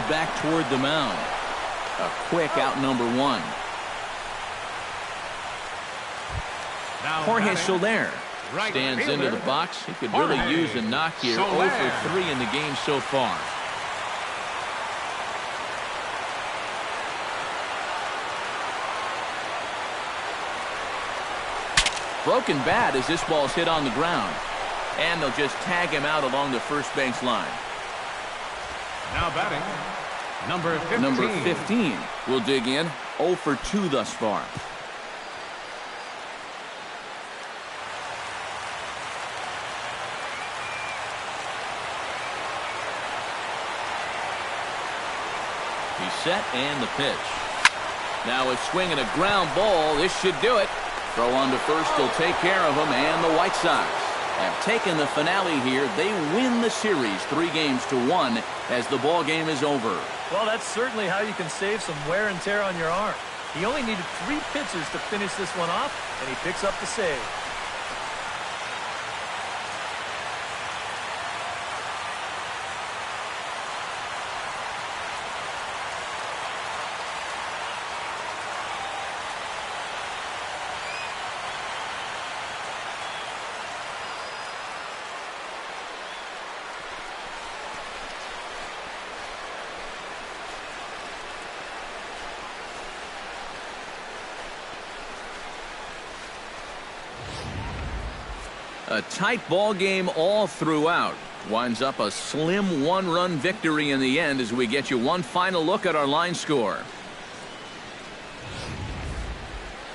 back toward the mound. A quick out number one. Jorge Soler stands into the box. He could really use a knock here. 0 for 3 in the game so far. Broken bat as this ball's hit on the ground. And they'll just tag him out along the first base line. Now batting, number 15. Number 15 will dig in. 0 for 2 thus far. He's set and the pitch. Now a swing and a ground ball. This should do it. Throw on to first will take care of him, and the White Sox have taken the finale here. They win the series 3-1 as the ball game is over. Well, that's certainly how you can save some wear and tear on your arm. He only needed 3 pitches to finish this one off, and he picks up the save. A tight ball game all throughout. Winds up a slim 1-run victory in the end as we get you one final look at our line score.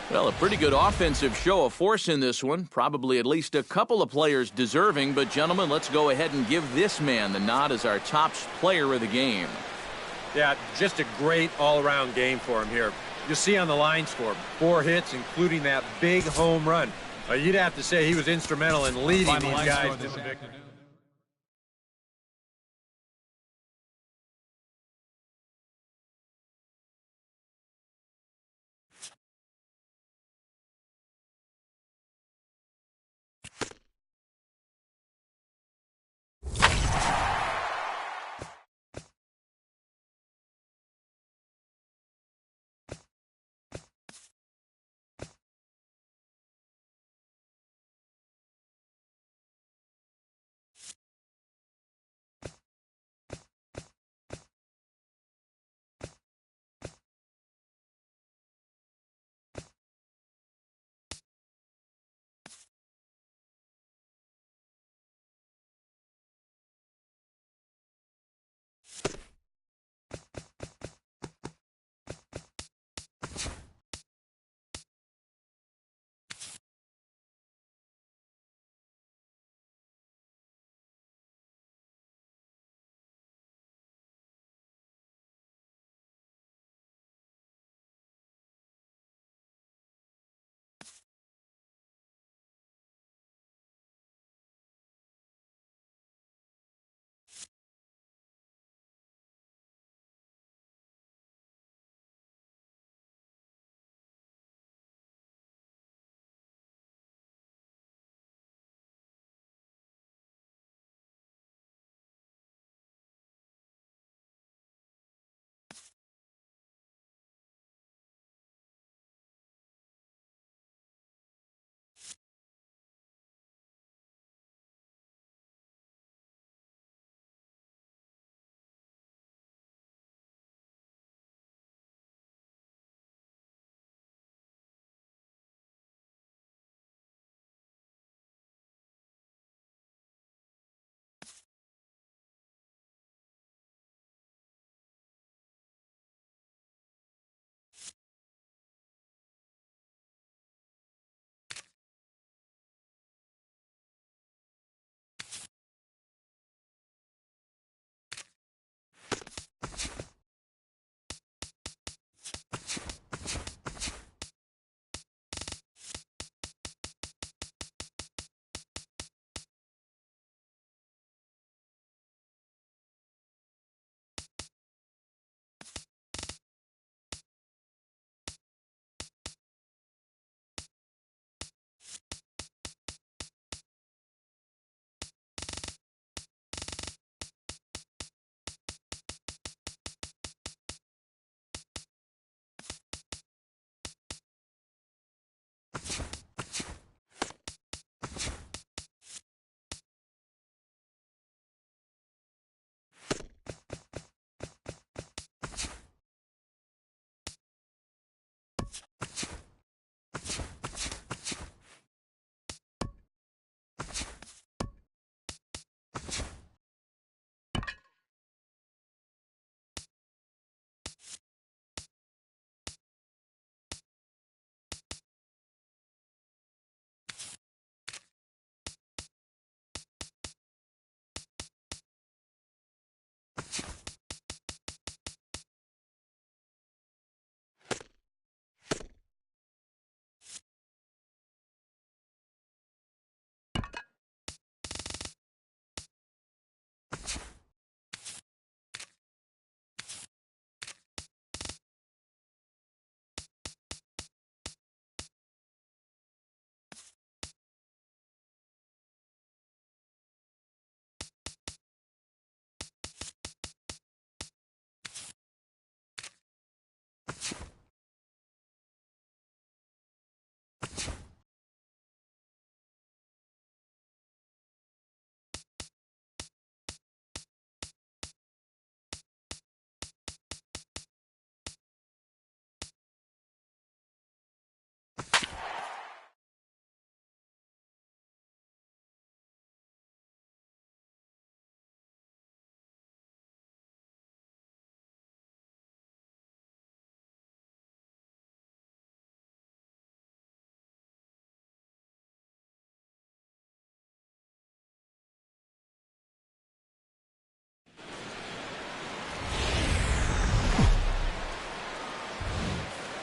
Well, a pretty good offensive show of force in this one. Probably at least a couple of players deserving. But, gentlemen, let's go ahead and give this man the nod as our top player of the game. Yeah, just a great all-around game for him here. You'll see on the line score, 4 hits, including that big home run. You'd have to say he was instrumental in leading these guys to the victory.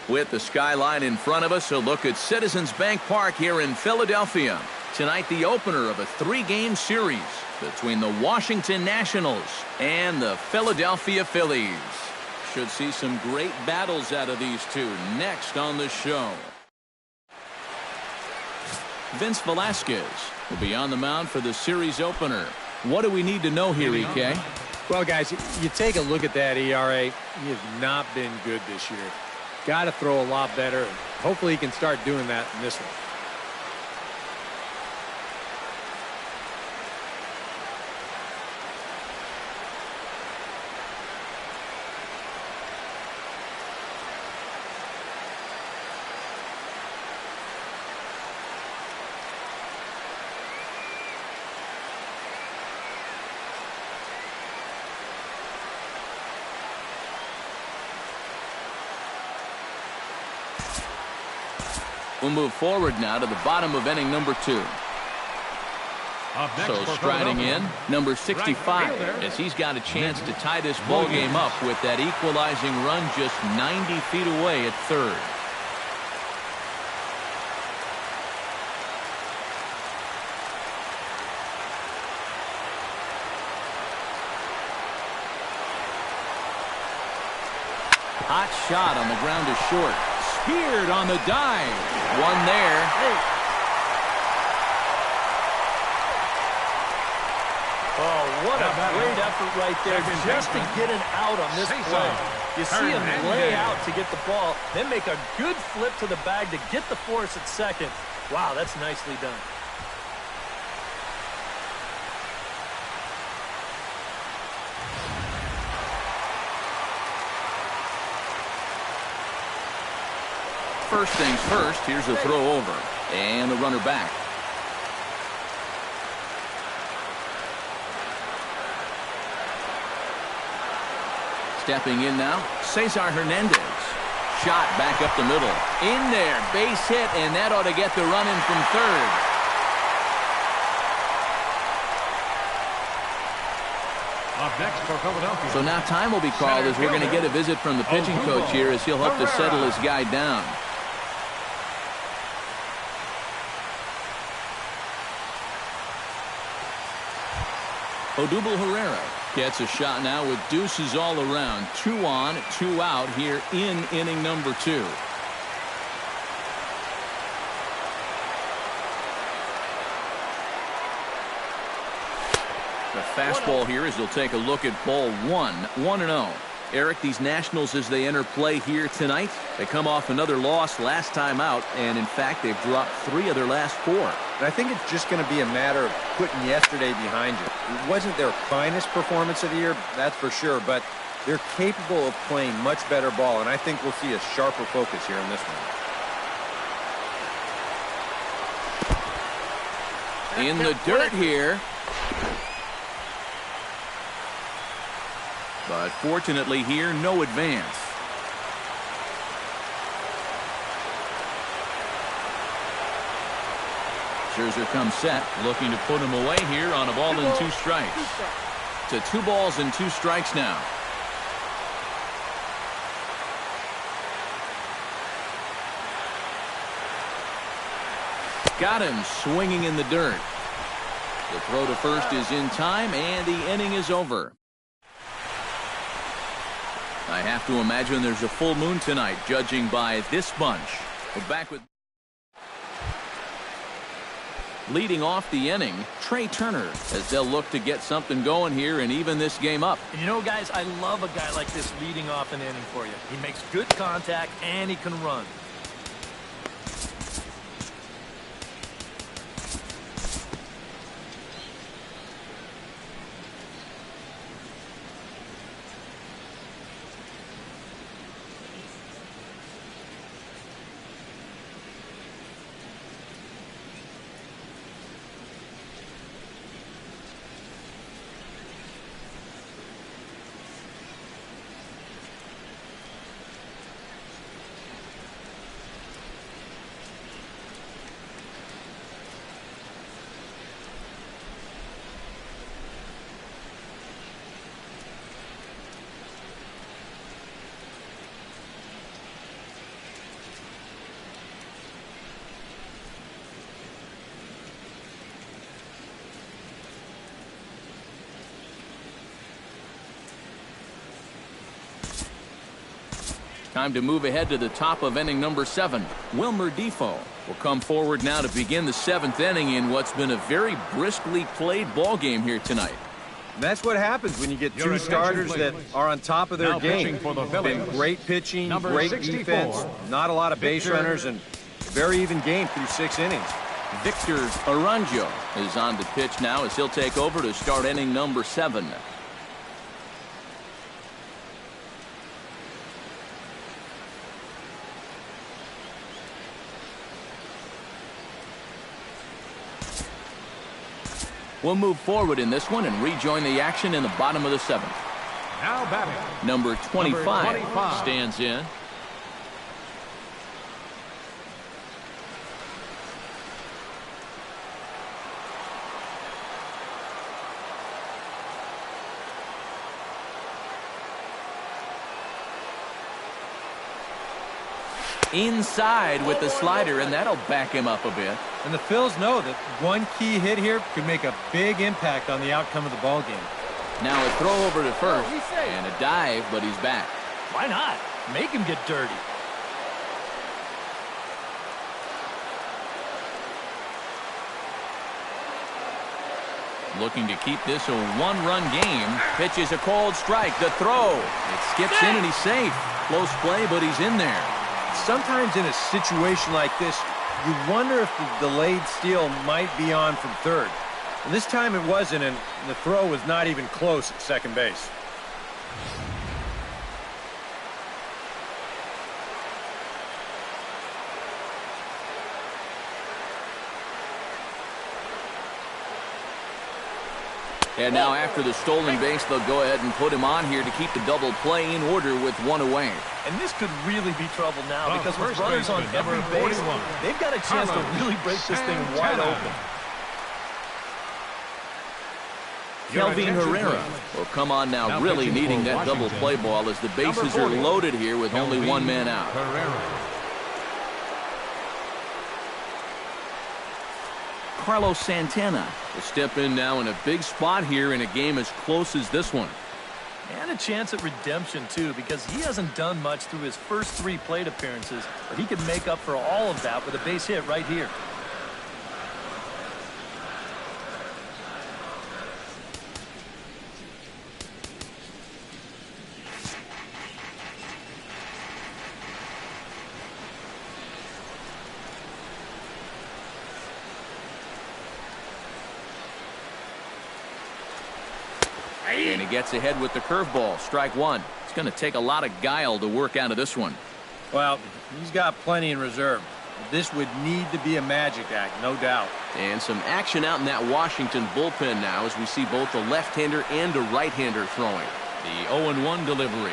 With the skyline in front of us, a look at Citizens Bank Park here in Philadelphia. Tonight, the opener of a 3-game series between the Washington Nationals and the Philadelphia Phillies. Should see some great battles out of these two next on the show. Vince Velasquez will be on the mound for the series opener. What do we need to know here, EK? Well, guys, you take a look at that ERA. He has not been good this year. Got to throw a lot better, and hopefully he can start doing that in this one. We'll move forward now to the bottom of inning number 2. So striding in, number 65, as he's got a chance to tie this ball game up with that equalizing run just 90 feet away at third. Hot shot on the ground to short. Speared on the dive. One there. Oh, what a great effort right there just to get an out on this play. You see him lay out to get the ball, then make a good flip to the bag to get the force at second. Wow, that's nicely done. First things first, here's a throw over. And the runner back. Stepping in now, Cesar Hernandez. Shot back up the middle. In there, base hit, and that ought to get the run in from third. Up next for Philadelphia. So now time will be called as we're going to get a visit from the pitching coach here as he'll hope to settle his guy down. Odubel Herrera gets a shot now with deuces all around. 2 on, 2 out here in inning number 2. The fastball here as they'll take a look at ball 1, 1-0. Eric, these Nationals as they enter play here tonight, they come off another loss last time out, and in fact they've dropped 3 of their last 4. And I think it's just going to be a matter of putting yesterday behind you. It wasn't their finest performance of the year, that's for sure, but they're capable of playing much better ball, and I think we'll see a sharper focus here in this one. In the dirt here. But fortunately here, no advance. Scherzer comes set, looking to put him away here on a ball and 2 strikes. To 2 balls and 2 strikes now. Got him swinging in the dirt. The throw to first is in time, and the inning is over. I have to imagine there's a full moon tonight, judging by this bunch. We're back with leading off the inning, Trey Turner, as they'll look to get something going here and even this game up. And you know, guys, I love a guy like this leading off an inning for you. He makes good contact and he can run. Time to move ahead to the top of inning number 7. Wilmer Defoe will come forward now to begin the 7th inning in what's been a very briskly played ball game here tonight. And that's what happens when you get two starters that are on top of their game. Been great pitching, great defense, not a lot of base runners, and very even game through 6 innings. Victor Aranjo is on to pitch now as he'll take over to start inning number 7. We'll move forward in this one and rejoin the action in the bottom of the 7th. Now batting. Number 25 stands in. Inside with the slider, and that'll back him up a bit. And the Phils know that one key hit here could make a big impact on the outcome of the ball game. Now a throw over to first, and a dive, but he's back. Why not? Make him get dirty. Looking to keep this a one-run game. Pitches a called strike. The throw. It skips in, and he's safe. Close play, but he's in there. Sometimes in a situation like this, you wonder if the delayed steal might be on from third. And this time it wasn't, and the throw was not even close at second base. And now after the stolen base, they'll go ahead and put him on here to keep the double play in order with 1 away. And this could really be trouble now because with runners on every base, they've got a chance to really break this thing wide open. Kelvin Herrera will come on now, really needing that double play ball as the bases are loaded here with only 1 man out. Carlos Santana will step in now in a big spot here in a game as close as this one. And a chance at redemption, too, because he hasn't done much through his first 3 plate appearances, but he can make up for all of that with a base hit right here. And he gets ahead with the curveball. Strike 1. It's going to take a lot of guile to work out of this one. Well, he's got plenty in reserve. This would need to be a magic act, no doubt. And some action out in that Washington bullpen now as we see both a left-hander and a right-hander throwing. The 0-1 delivery.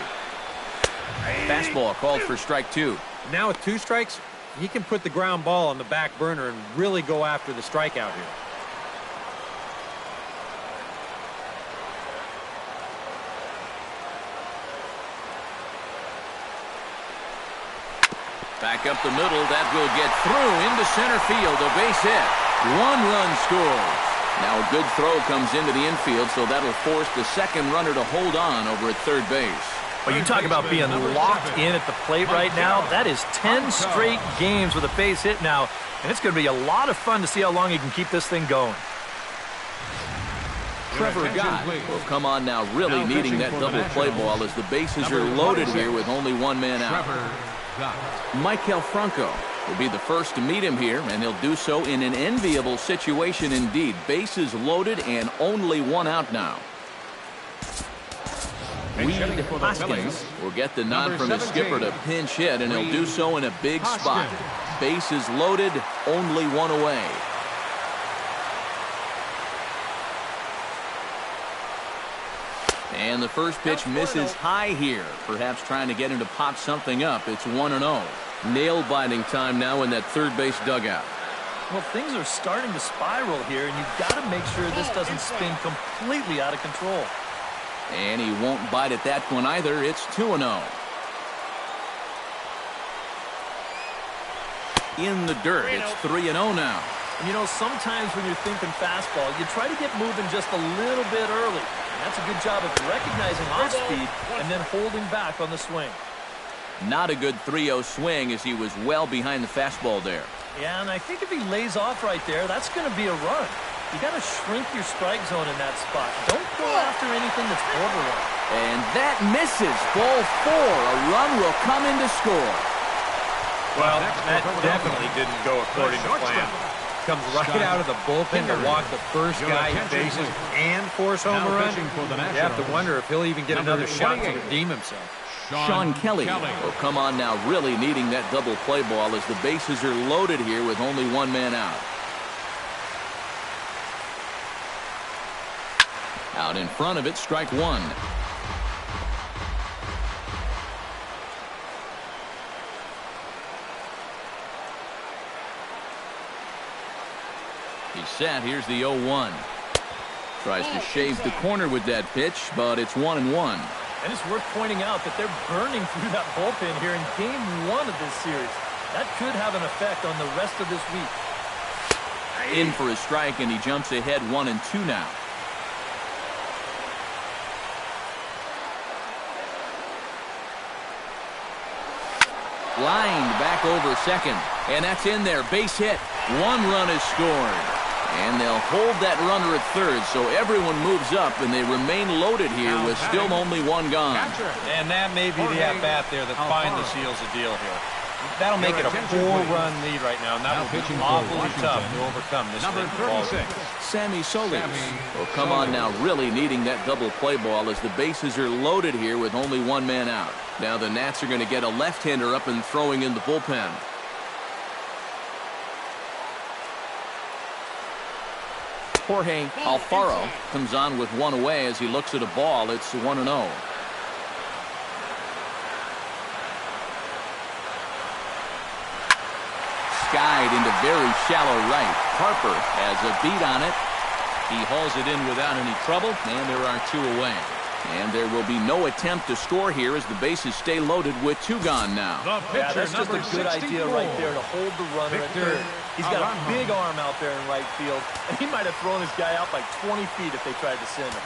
Fastball called for strike 2. Now with 2 strikes, he can put the ground ball on the back burner and really go after the strikeout here. Back up the middle, that will get through into center field, a base hit. 1 run scores. Now a good throw comes into the infield, so that'll force the second runner to hold on over at third base. Well, you talk about being locked in at the plate right now. That is 10 straight games with a base hit now, and it's going to be a lot of fun to see how long he can keep this thing going. Trevor Gott will come on now, really needing that double play ball as the bases are loaded here with only 1 man out. Maikel Franco will be the first to meet him here, and he'll do so in an enviable situation indeed. Bases loaded and only 1 out now. Reed Hoskins will get the nod from his skipper to pinch hit, and he'll do so in a big spot. Bases loaded, only 1 away. And the first pitch misses high here, perhaps trying to get him to pop something up. It's 1-0. Nail-biting time now in that third base dugout. Well, things are starting to spiral here, and you've got to make sure this doesn't spin completely out of control. And he won't bite at that one either. It's 2-0. In the dirt, it's 3-0 now. And you know, sometimes when you're thinking fastball, you try to get moving just a little bit early. And that's a good job of recognizing off speed and then holding back on the swing. Not a good 3-0 swing as he was well behind the fastball there. Yeah, and I think if he lays off right there, that's going to be a run. You got to shrink your strike zone in that spot. Don't go after anything that's borderline. And that misses. Ball 4. A run will come in to score. Well, that definitely didn't go according to plan. Comes right out of the bullpen to walk the first guy in bases and force home a run. You have to wonder if he'll even get another shot to redeem himself. Sean Kelly will come on now, really needing that double play ball as the bases are loaded here with only one man out. Out in front of it, strike one. He's set. Here's the 0-1. Tries to shave the corner with that pitch, but it's 1-1. And it's worth pointing out that they're burning through that bullpen here in game 1 of this series. That could have an effect on the rest of this week. In for a strike, and he jumps ahead 1-2 now. Lined back over second, and that's in there. Base hit. 1 run is scored. And they'll hold that runner at third, so everyone moves up, and they remain loaded here with still only 1 gone. And that may be the at-bat there that finally seals the deal here. That'll make it a 4-run lead right now, and that will be awfully tough to overcome this number 36. Sammy Solis will come on now, really needing that double play ball as the bases are loaded here with only 1 man out. Now the Nats are going to get a left-hander up and throwing in the bullpen. Jorge Alfaro comes on with 1 away as he looks at a ball. It's 1-0. Skied into very shallow right. Harper has a beat on it. He hauls it in without any trouble, and there are 2 away. And there will be no attempt to score here as the bases stay loaded with 2 gone now. Yeah, that's just a good idea right there to hold the runner at third. He's got a big arm out there in right field, and he might have thrown this guy out by 20 feet if they tried to send him.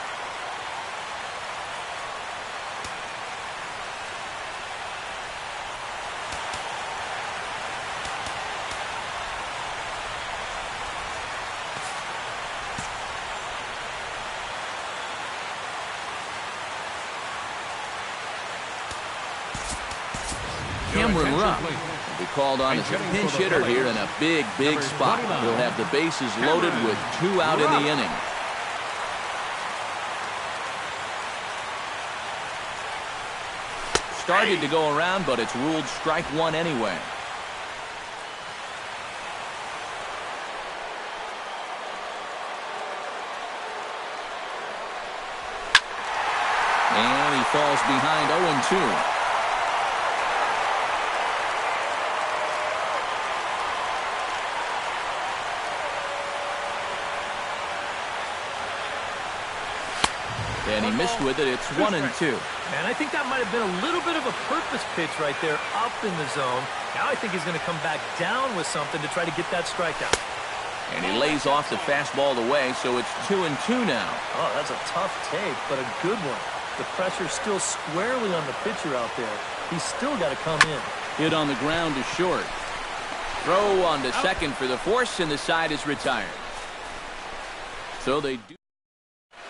Cameron Rupp will be called on as a pinch hitter here in a big spot. He'll have the bases loaded with 2 out in the inning. Started to go around, but it's ruled strike 1 anyway. And he falls behind 0-2. And he missed with it. It's 1-2. And I think that might have been a little bit of a purpose pitch right there up in the zone. Now I think he's going to come back down with something to try to get that strikeout. And he lays off the fastball away, so it's 2-2 now. Oh, that's a tough take, but a good one. The pressure's still squarely on the pitcher out there. He's still got to come in. Hit on the ground to short. Throw on to second for the force, and the side is retired. So they do.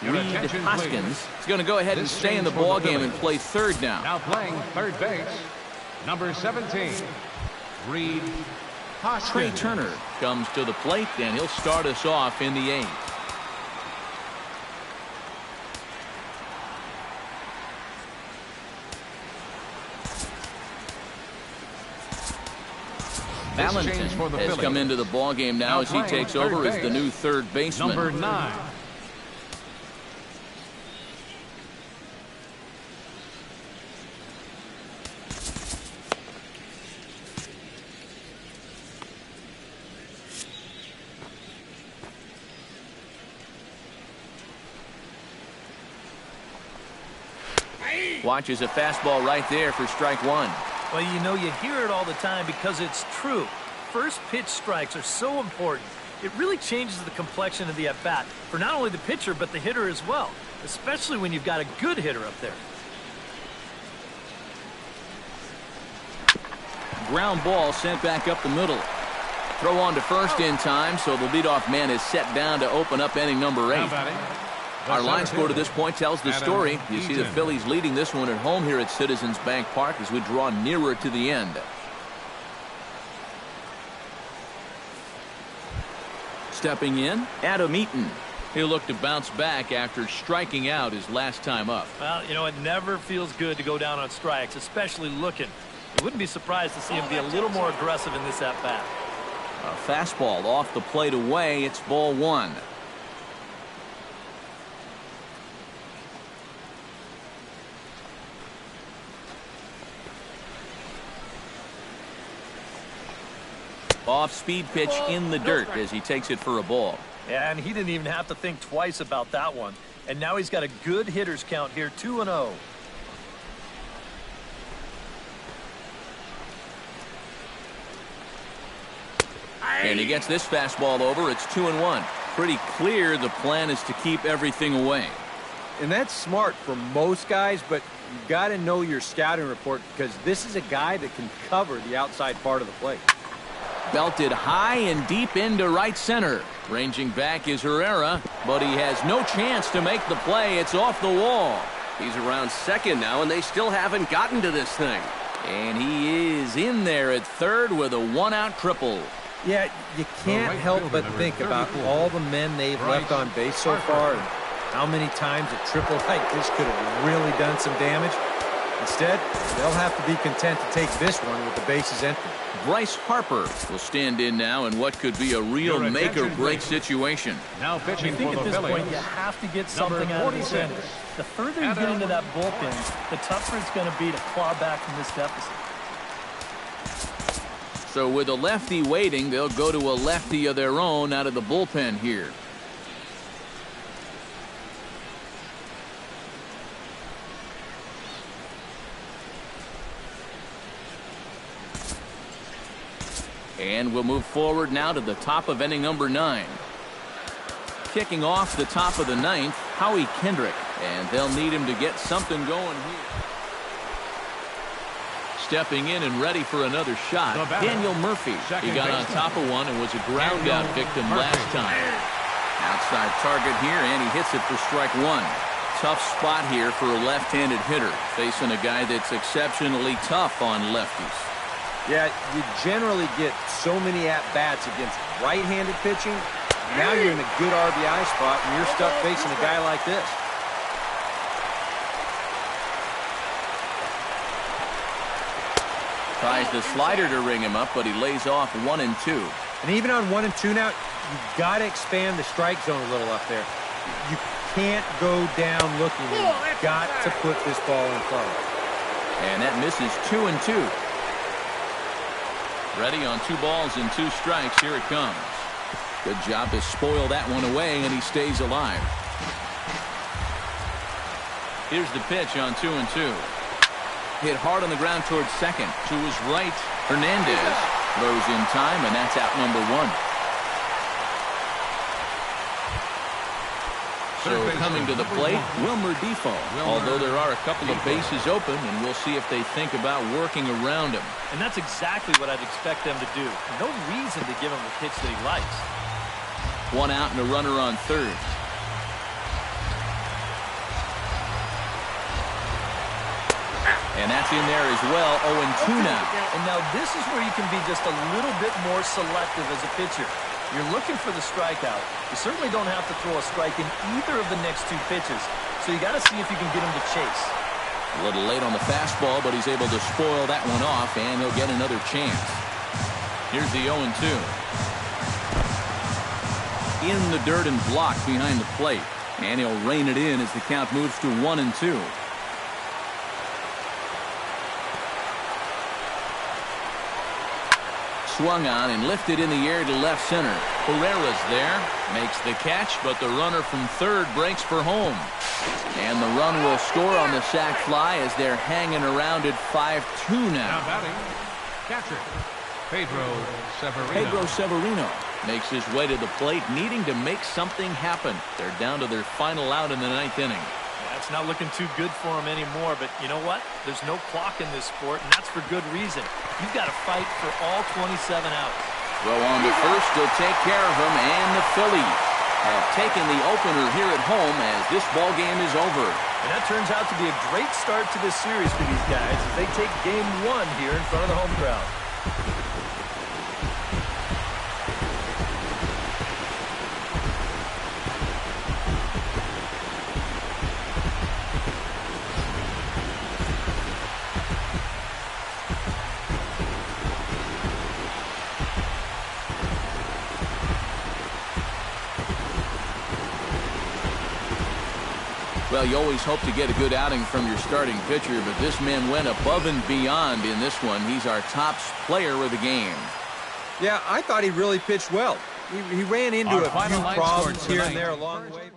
Reed Hoskins is going to go ahead and stay in the ballgame and play third now. Now playing third base, number 17, Reed Hoskins. Trey Turner comes to the plate, and he'll start us off in the 8th. Valentin has come into the ballgame now as he takes over as the new third baseman. Number 9. Watches a fastball right there for strike 1. Well, you know, you hear it all the time because it's true. First pitch strikes are so important. It really changes the complexion of the at-bat for not only the pitcher but the hitter as well, especially when you've got a good hitter up there. ground ball sent back up the middle. Throw on to first in time, so the leadoff man is set down to open up inning number 8. Our line score to this point tells the story. You see the Phillies leading this one at home here at Citizens Bank Park as we draw nearer to the end. Stepping in, Adam Eaton. He'll look to bounce back after striking out his last time up. Well, you know, it never feels good to go down on strikes, especially looking. You wouldn't be surprised to see him be a little more aggressive in this at-bat. A fastball off the plate away. It's ball 1. Off-speed pitch in the dirt as he takes it for a ball. Yeah, and he didn't even have to think twice about that one. And now he's got a good hitters count here, 2-0. And he gets this fastball over. It's 2-1. Pretty clear the plan is to keep everything away. And that's smart for most guys, but you got to know your scouting report because this is a guy that can cover the outside part of the plate. Belted high and deep into right center. Ranging back is Herrera, but he has no chance to make the play. It's off the wall. He's around second now, and they still haven't gotten to this thing. And he is in there at third with a one-out triple. Yeah, you can't help but think about all the men they've left on base so far and how many times a triple like this could have really done some damage. Instead, they'll have to be content to take this one with the bases empty. Bryce Harper will stand in now in what could be a real make-or-break situation. Now pitching I think for at the this Phillies. point you have to get something out of this inning. The further you get into that bullpen, the tougher it's going to be to claw back from this deficit. So with a lefty waiting, they'll go to a lefty of their own out of the bullpen here. And we'll move forward now to the top of inning number 9. Kicking off the top of the 9th, Howie Kendrick. And they'll need him to get something going here. Stepping in and ready for another shot, Daniel Murphy. He got on top of one and was a ground out victim last time. Outside target here, and he hits it for strike 1. Tough spot here for a left-handed hitter, facing a guy that's exceptionally tough on lefties. Yeah, you generally get so many at-bats against right-handed pitching. Now you're in a good RBI spot, and you're stuck facing a guy like this. Tries the slider to ring him up, but he lays off 1 and 2. And even on 1 and 2 now, you've got to expand the strike zone a little up there. You can't go down looking. You've got to put this ball in play. And that misses 2 and 2. Ready on 2 balls and 2 strikes. Here it comes. Good job to spoil that one away, and he stays alive. Here's the pitch on 2 and 2. Hit hard on the ground towards second. To his right, Hernandez throws in time, and that's out number 1. So coming to the plate, Wilmer Defoe. Although there are a couple of bases open, and we'll see if they think about working around him. And that's exactly what I'd expect them to do. No reason to give him the pitch that he likes. 1 out and a runner on third. And that's in there as well. 0-2 now. And now this is where you can be just a little bit more selective as a pitcher. You're looking for the strikeout. You certainly don't have to throw a strike in either of the next 2 pitches. So you got to see if you can get him to chase. A little late on the fastball, but he's able to spoil that one off, and he'll get another chance. Here's the 0-2. In the dirt and blocked behind the plate. And he'll rein it in as the count moves to 1 and 2. Swung on and lifted in the air to left center. Herrera's there, makes the catch, but the runner from third breaks for home. And the run will score on the sac fly as they're hanging around at 5-2 now. Now batting, catcher, Pedro Severino. Pedro Severino makes his way to the plate, needing to make something happen. They're down to their final out in the 9th inning. That's it's not looking too good for him anymore, but you know what? There's no clock in this sport, and that's for good reason. You've got to fight for all 27 outs. Throw on to first, he'll take care of him, and the Phillies have taken the opener here at home as this ball game is over. And that turns out to be a great start to this series for these guys as they take game 1 here in front of the home crowd. Well, you always hope to get a good outing from your starting pitcher, but this man went above and beyond in this one. He's our top player of the game. Yeah, I thought he really pitched well. He ran into a few problems here and there along the way.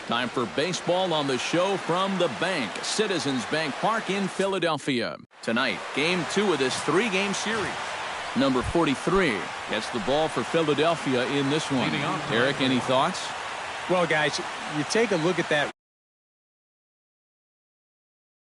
Time for baseball on the show from the bank. Citizens Bank Park in Philadelphia. Tonight, game 2 of this 3-game series. Number 43 gets the ball for Philadelphia in this one. Eric, any thoughts? Well, guys, you take a look at that